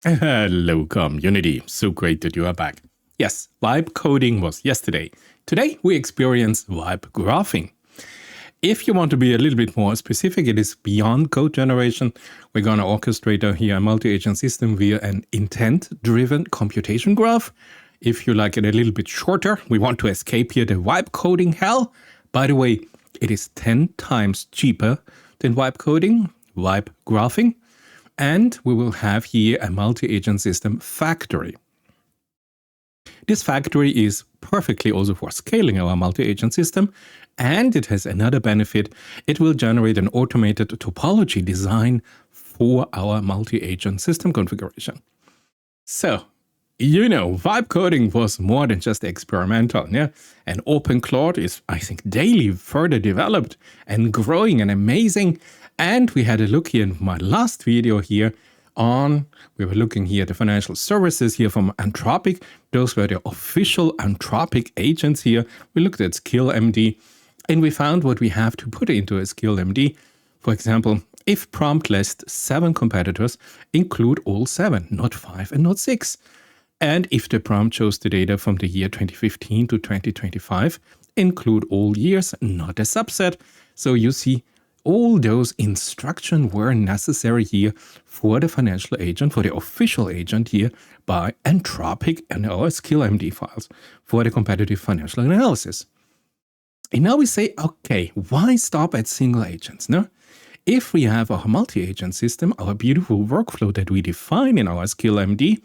Hello, community. So great that you are back. Yes, vibe coding was yesterday. Today, we experience vibe graphing. If you want to be a little bit more specific, it is beyond code generation. We're going to orchestrate here a multi-agent system via an intent-driven computation graph. If you like it a little bit shorter, we want to escape here the vibe coding hell. By the way, it is 10 times cheaper than vibe coding, vibe graphing. And we will have here a multi-agent system factory. This factory is perfectly also for scaling our multi-agent system, and it has another benefit. It will generate an automated topology design for our multi-agent system configuration. So, vibe coding was more than just experimental, yeah? And OpenCloud is, I think, daily further developed and growing and amazing. And we had a look here in my last video here we were looking here at the financial services here from Anthropic. Those were the official Anthropic agents here. We looked at SkillMD and we found what we have to put into a SkillMD. For example, if prompt lists 7 competitors, include all 7, not 5 and not 6. And if the prompt shows the data from the year 2015 to 2025, include all years, not a subset. So you see, all those instructions were necessary here for the financial agent, for the official agent here by Anthropic and our SkillMD files for the competitive financial analysis. And now we say, okay, why stop at single agents? No? If we have our multi-agent system, our beautiful workflow that we define in our SkillMD,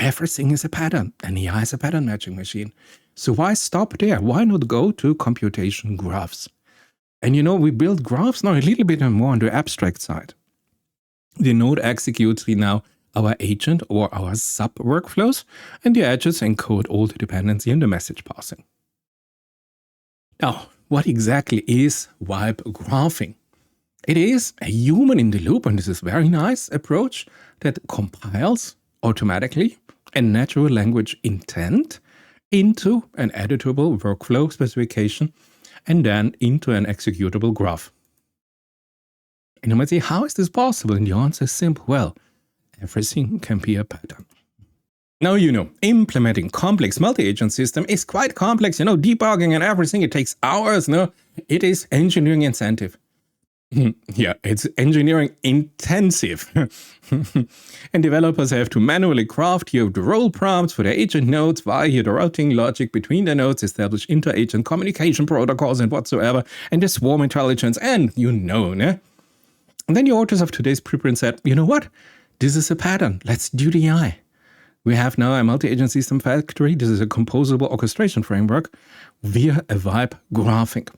everything is a pattern, and AI is a pattern matching machine. So why stop there? Why not go to computation graphs? And we build graphs now a little bit more on the abstract side. The node executes now our agent or our sub workflows, and the edges encode all the dependency and the message passing. Now, what exactly is vibe graphing? It is a human in the loop, and this is a very nice approach that compiles automatically a natural language intent into an editable workflow specification and then into an executable graph. And you might say, how is this possible? And the answer is simple. Well, everything can be a pattern. Now, implementing complex multi-agent system is quite complex. Debugging and everything, it takes hours. No, it is engineering incentive. Yeah, it's engineering intensive. And developers have to manually craft here the role prompts for the agent nodes via here the routing logic between the nodes, establish inter-agent communication protocols and whatsoever, and the swarm intelligence, and ne? And then the authors of today's preprint said, you know what? This is a pattern. Let's do the AI. We have now a multi-agent system factory. This is a composable orchestration framework via a vibe graphing.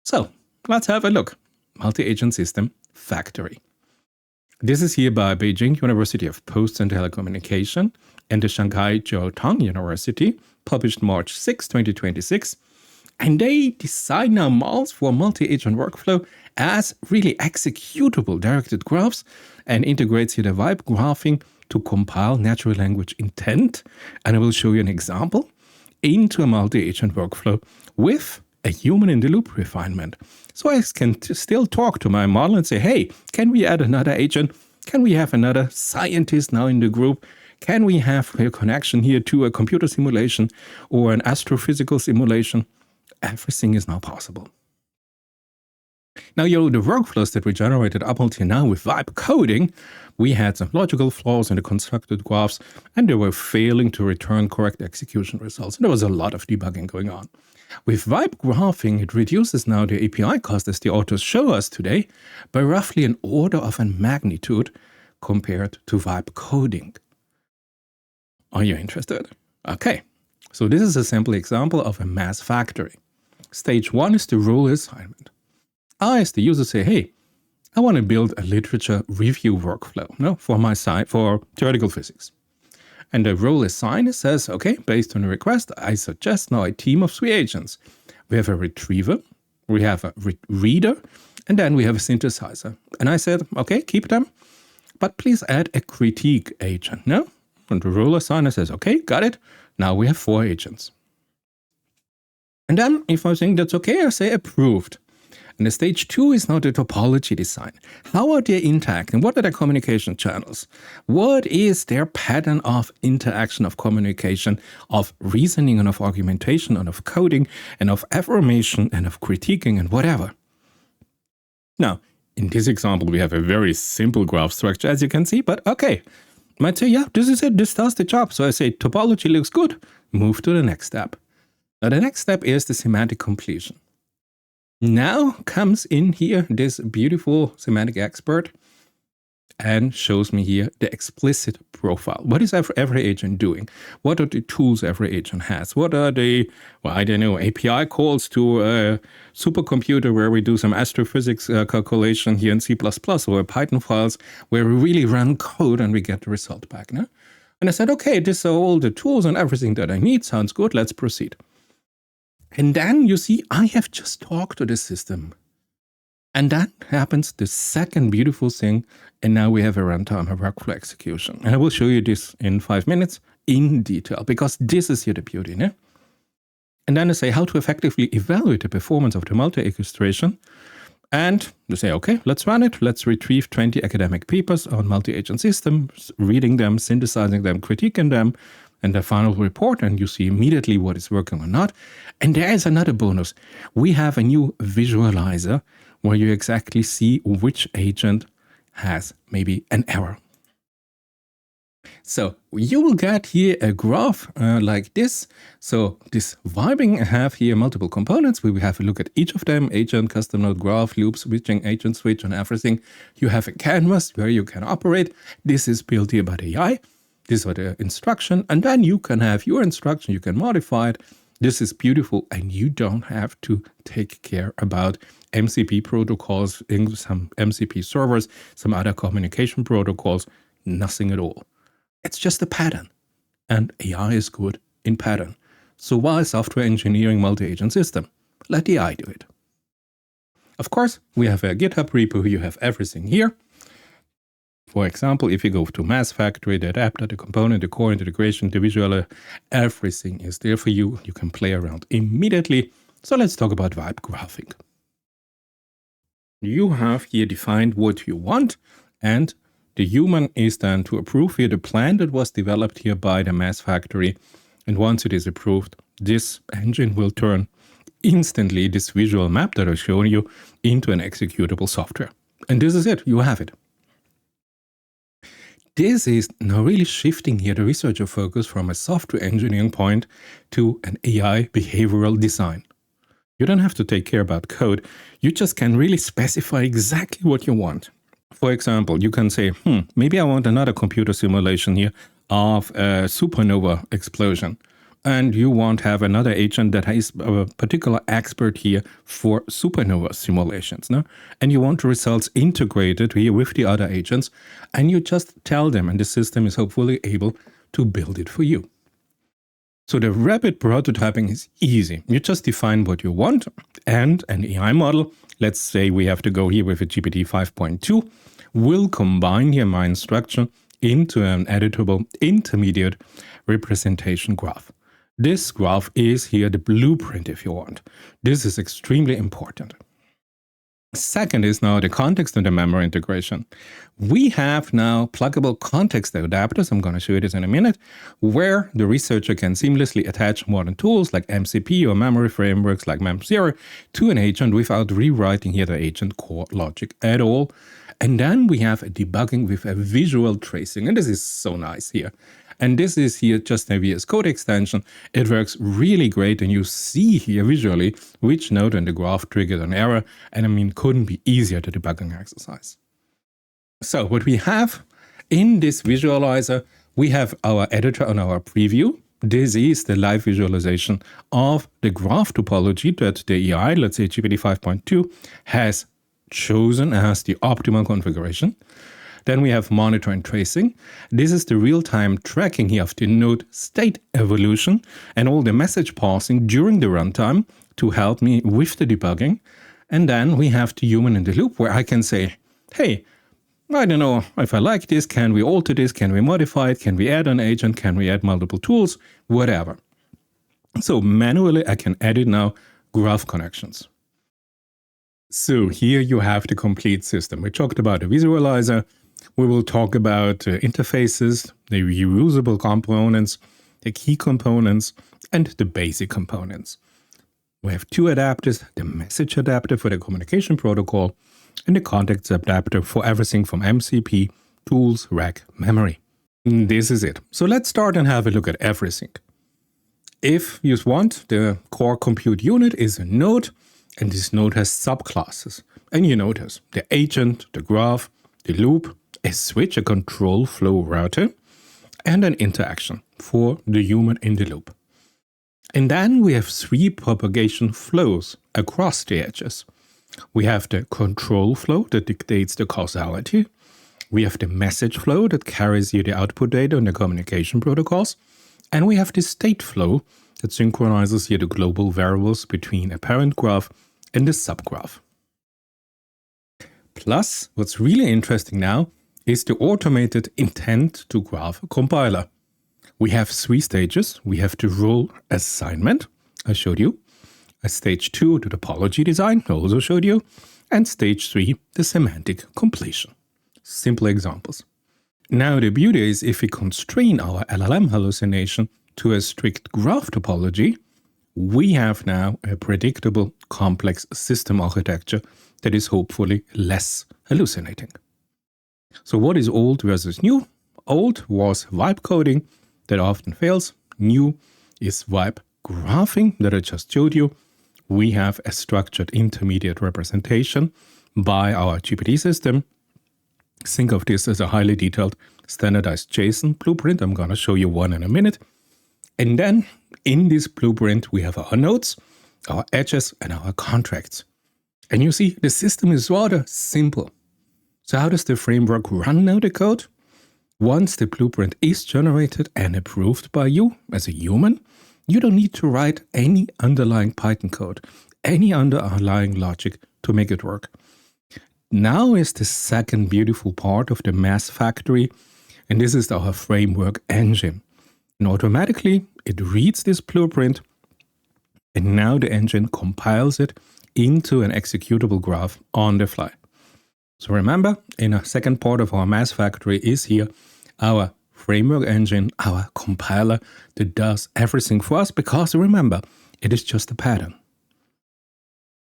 So let's have a look. Multi-agent system factory. This is here by Beijing University of Post and Telecommunication and the Shanghai Jiao Tong University, published March 6, 2026. And they design now models for multi-agent workflow as really executable directed graphs and integrates here the vibe graphing to compile natural language intent. And I will show you an example into a multi-agent workflow with a human-in-the-loop refinement. So I can still talk to my model and say, hey, can we add another agent? Can we have another scientist now in the group? Can we have a connection here to a computer simulation or an astrophysical simulation? Everything is now possible. Now, the workflows that we generated up until now with vibe coding, we had some logical flaws in the constructed graphs, and they were failing to return correct execution results. And there was a lot of debugging going on. With vibe graphing, it reduces now the API cost, as the authors show us today, by roughly an order of a magnitude compared to vibe coding. Are you interested? Okay, so this is a sample example of a MASFactory. Stage 1 is the rule assignment. I, as the user, say, hey, I want to build a literature review workflow for my site for theoretical physics. And the role assigned says, okay, based on a request, I suggest now a team of 3 agents. We have a retriever, we have a reader, and then we have a synthesizer. And I said, okay, keep them, but please add a critique agent. No? And the role assigner says, okay, got it. Now we have 4 agents. And then if I think that's okay, I say approved. And the stage 2 is now the topology design. How are they interacting? What are their communication channels? What is their pattern of interaction, of communication, of reasoning, and of argumentation, and of coding, and of affirmation, and of critiquing, and whatever? Now, in this example, we have a very simple graph structure, as you can see, but okay. I might say, yeah, this is it, this does the job. So I say, topology looks good, move to the next step. Now, the next step is the semantic completion. Now comes in here this beautiful semantic expert and shows me here the explicit profile. What is every agent doing? What are the tools every agent has? What are the, well, I don't know, API calls to a supercomputer where we do some astrophysics calculation here in C++ or Python files where we really run code and we get the result back. No? And I said, okay, these are all the tools and everything that I need. Sounds good. Let's proceed. And then you see, I have just talked to the system. And then happens the second beautiful thing. And now we have a runtime, a workflow execution. And I will show you this in 5 minutes in detail, because this is here the beauty. No? And then I say how to effectively evaluate the performance of the multi-orchestration. And they say, okay, let's run it. Let's retrieve 20 academic papers on multi-agent systems, reading them, synthesizing them, critiquing them, and the final report, and you see immediately what is working or not. And there is another bonus. We have a new visualizer where you exactly see which agent has maybe an error. So you will get here a graph like this. So this vibing, I have here multiple components. We will have a look at each of them: agent, custom node, graph, loop, switching, agent switch, and everything. You have a canvas where you can operate. This is built here by the AI. These are the instruction, and then you can have your instruction. You can modify it. This is beautiful, and you don't have to take care about MCP protocols, in some MCP servers, some other communication protocols, nothing at all. It's just a pattern, and AI is good in pattern. So why software engineering multi-agent system? Let the AI do it. Of course, we have a GitHub repo. You have everything here. For example, if you go to MASFactory, the adapter, the component, the core integration, the visualer, everything is there for you. You can play around immediately. So let's talk about vibe graphing. You have here defined what you want, and the human is then to approve here the plan that was developed here by the MASFactory. And once it is approved, this engine will turn instantly this visual map that I've shown you into an executable software. And this is it. You have it. This is now really shifting here the researcher focus from a software engineering point to an AI behavioral design. You don't have to take care about code. You just can really specify exactly what you want. For example, you can say, maybe I want another computer simulation here of a supernova explosion. And you want to have another agent that is a particular expert here for supernova simulations. No? And you want the results integrated here with the other agents. And you just tell them, and the system is hopefully able to build it for you. So the rapid prototyping is easy. You just define what you want, and an AI model, let's say we have to go here with a GPT 5.2, will combine here my instruction into an editable intermediate representation graph. This graph is here the blueprint, if you want. This is extremely important. Second is now the context and the memory integration. We have now pluggable context adapters, I'm going to show you this in a minute, where the researcher can seamlessly attach modern tools like MCP or memory frameworks like MEM0 to an agent without rewriting here the agent core logic at all. And then we have a debugging with a visual tracing, and this is so nice here. And this is here just a VS Code extension. It works really great, and you see here visually which node in the graph triggered an error. And I mean, couldn't be easier to debugging exercise. So what we have in this visualizer, we have our editor on our preview. This is the live visualization of the graph topology that the AI, let's say GPT 5.2, has chosen as the optimal configuration. Then we have monitor and tracing. This is the real-time tracking here of the node state evolution and all the message passing during the runtime to help me with the debugging. And then we have the human in the loop where I can say, hey, I don't know if I like this, can we alter this, can we modify it, can we add an agent, can we add multiple tools, whatever. So manually I can edit now graph connections. So here you have the complete system. We talked about the visualizer. We will talk about interfaces, the reusable components, the key components, and the basic components. We have two adapters, the message adapter for the communication protocol and the context adapter for everything from MCP, tools, rack, memory. This is it. So let's start and have a look at everything. If you want, the core compute unit is a node, and this node has subclasses. And you notice the agent, the graph, the loop, a switch, a control flow router, and an interaction for the human in the loop. And then we have three propagation flows across the edges. We have the control flow that dictates the causality. We have the message flow that carries you the output data on the communication protocols. And we have the state flow that synchronizes here the global variables between a parent graph and the subgraph. Plus, what's really interesting now is the automated intent to graph compiler. We have three stages. We have the role assignment, I showed you. A stage 2, the topology design, I also showed you. And stage 3, the semantic completion. Simple examples. Now the beauty is if we constrain our LLM hallucination to a strict graph topology, we have now a predictable complex system architecture that is hopefully less hallucinating. So what is old versus new? Old was vibe coding that often fails. New is vibe graphing that I just showed you. We have a structured intermediate representation by our GPT system. Think of this as a highly detailed standardized JSON blueprint. I'm going to show you one in a minute. And then in this blueprint, we have our nodes, our edges, and our contracts. And you see, the system is rather simple. So how does the framework run now the code? Once the blueprint is generated and approved by you as a human, you don't need to write any underlying Python code, any underlying logic to make it work. Now is the second beautiful part of the MASFactory, and this is our framework engine. And automatically it reads this blueprint, and now the engine compiles it into an executable graph on the fly. So remember, in a second part of our MASFactory is here our framework engine, our compiler that does everything for us, because remember, it is just a pattern.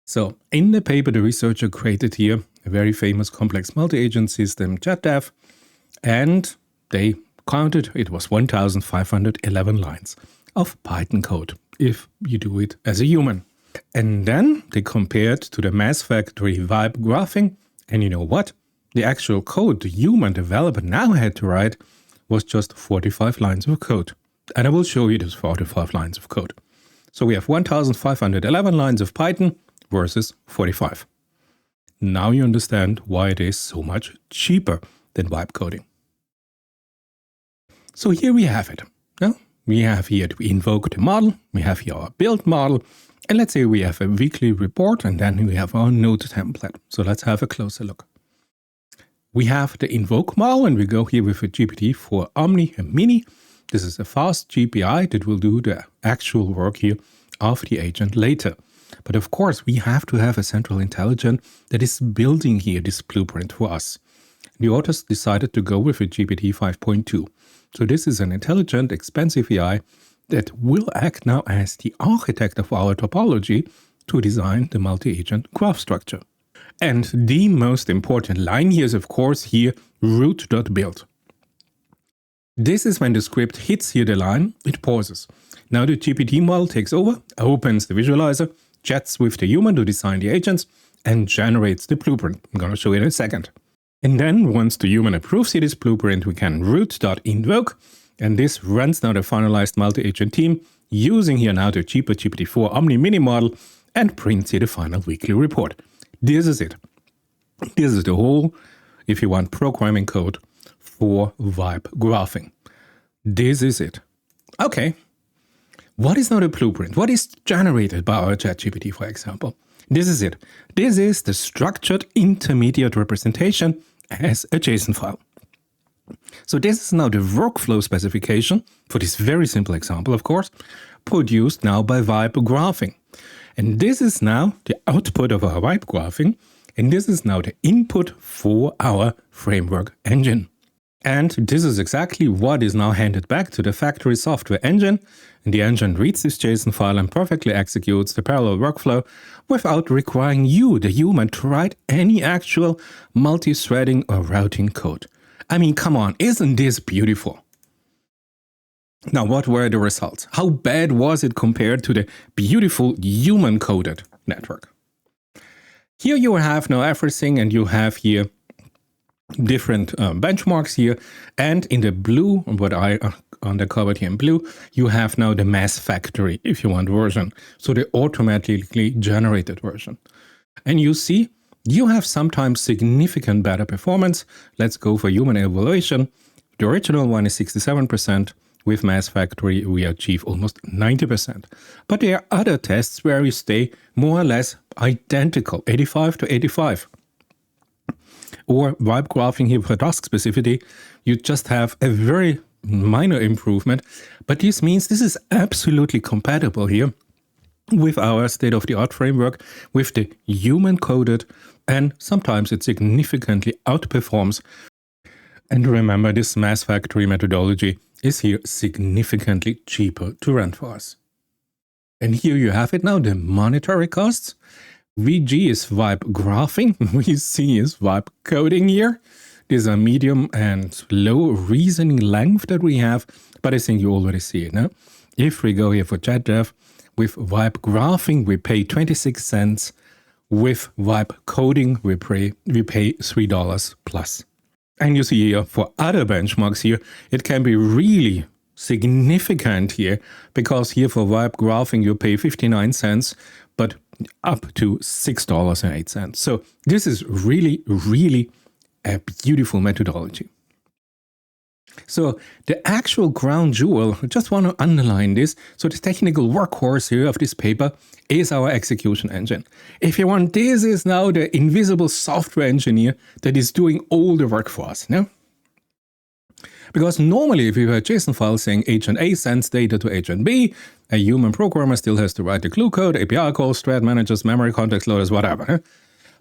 So in the paper, the researcher created here a very famous complex multi-agent system, JetDev, and they counted it was 1,511 lines of Python code if you do it as a human. And then they compared to the MASFactory vibe graphing, and you know what? The actual code the human developer now had to write was just 45 lines of code. And I will show you those 45 lines of code. So we have 1,511 lines of Python versus 45. Now you understand why it is so much cheaper than vibe coding. So here we have it. Now, we have here we invoke the model, we have here our build model, and let's say we have a weekly report, and then we have our node template. So let's have a closer look. We have the invoke model, and we go here with a GPT for Omni and Mini. This is a fast GPI that will do the actual work here of the agent later. But of course, we have to have a central intelligence that is building here this blueprint for us. The authors decided to go with a GPT 5.2. So this is an intelligent, expensive AI that will act now as the architect of our topology to design the multi-agent graph structure. And the most important line here is, of course, here root.build. This is when the script hits here the line, it pauses. Now the GPT model takes over, opens the visualizer, chats with the human to design the agents, and generates the blueprint. I'm going to show you in a second. And then once the human approves this blueprint, we can root.invoke, and this runs now the finalized multi-agent team using here now the cheaper GPT-4 Omni Mini model and prints here the final weekly report. This is it. This is the whole, if you want, programming code for vibe graphing. This is it. Okay. What is now the blueprint? What is generated by our ChatGPT, for example? This is it. This is the structured intermediate representation as a JSON file. So this is now the workflow specification for this very simple example, of course, produced now by vibe graphing. And this is now the output of our vibe graphing. And this is now the input for our framework engine. And this is exactly what is now handed back to the factory software engine. And the engine reads this JSON file and perfectly executes the parallel workflow without requiring you, the human, to write any actual multi-threading or routing code. I mean, come on, isn't this beautiful? Now, what were the results? How bad was it compared to the beautiful human-coded network? Here you have now everything, and you have here different benchmarks here, and in the blue, what I undercovered here in blue, you have now the MASFactory, if you want, version, so the automatically generated version. And you see, you have sometimes significant better performance. Let's go for human evaluation. The original one is 67%. With MASFactory, we achieve almost 90%. But there are other tests where we stay more or less identical, 85 to 85. Or vibe graphing here for task specificity, you just have a very minor improvement. But this means this is absolutely compatible here with our state-of-the-art framework, with the human-coded, and sometimes it significantly outperforms. And remember, this MASFactory methodology is here significantly cheaper to run for us. And here you have it now, the monetary costs. VG is vibe graphing, VC is vibe coding here. These are medium and low reasoning length that we have, but I think you already see it now. If we go here for chat dev, with vibe graphing we pay 26 cents, with vibe coding we pay $3 plus. And you see here, for other benchmarks here, it can be really significant here, because here for vibe graphing you pay 59 cents, but up to $6.08. So this is really, really a beautiful methodology. So the actual crown jewel, I just want to underline this, so the technical workhorse here of this paper is our execution engine. If you want, this is now the invisible software engineer that is doing all the work for us, no? Because normally if you have a JSON file saying agent A sends data to agent B, a human programmer still has to write the glue code, API calls, thread managers, memory context loaders, whatever. Huh?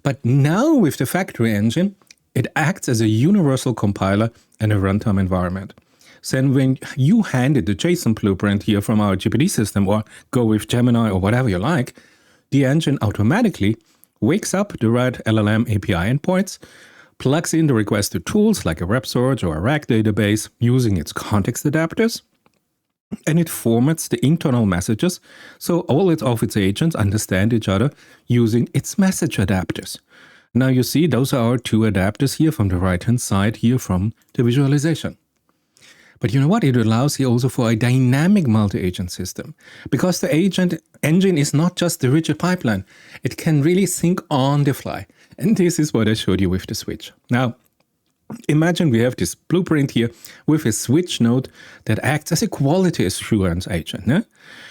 But now with the factory engine, it acts as a universal compiler and a runtime environment. So when you handed the JSON blueprint here from our GPT system, or go with Gemini or whatever you like, the engine automatically wakes up the right LLM API endpoints, plugs in the requested tools like a web search or a RAG database using its context adapters, and it formats the internal messages so all of its agents understand each other using its message adapters. Now you see those are our two adapters here from the right-hand side here from the visualization. But you know what? It allows here also for a dynamic multi-agent system, because the agent engine is not just the rigid pipeline. It can really think on the fly. And this is what I showed you with the switch. Now, imagine we have this blueprint here with a switch node that acts as a quality assurance agent. Yeah?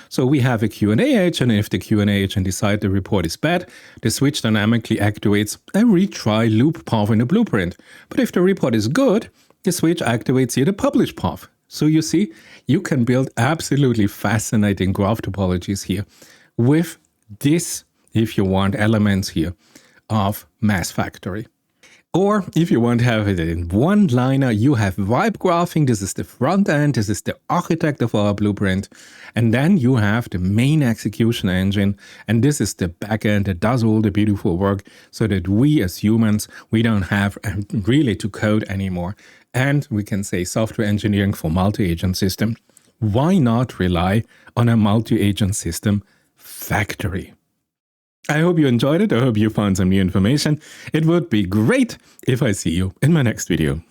So we have a Q&A agent, and if the Q&A agent decides the report is bad, the switch dynamically activates a retry loop path in the blueprint. But if the report is good, the switch activates here the publish path. So you see, you can build absolutely fascinating graph topologies here with this, if you want, elements here of MASFactory. Or if you want to have it in one liner, you have vibe graphing. This is the front end. This is the architect of our blueprint. And then you have the main execution engine. And this is the back end that does all the beautiful work so that we as humans, we don't have really to code anymore. And we can say software engineering for multi-agent system. Why not rely on a multi-agent system factory? I hope you enjoyed it. I hope you found some new information. It would be great if I see you in my next video.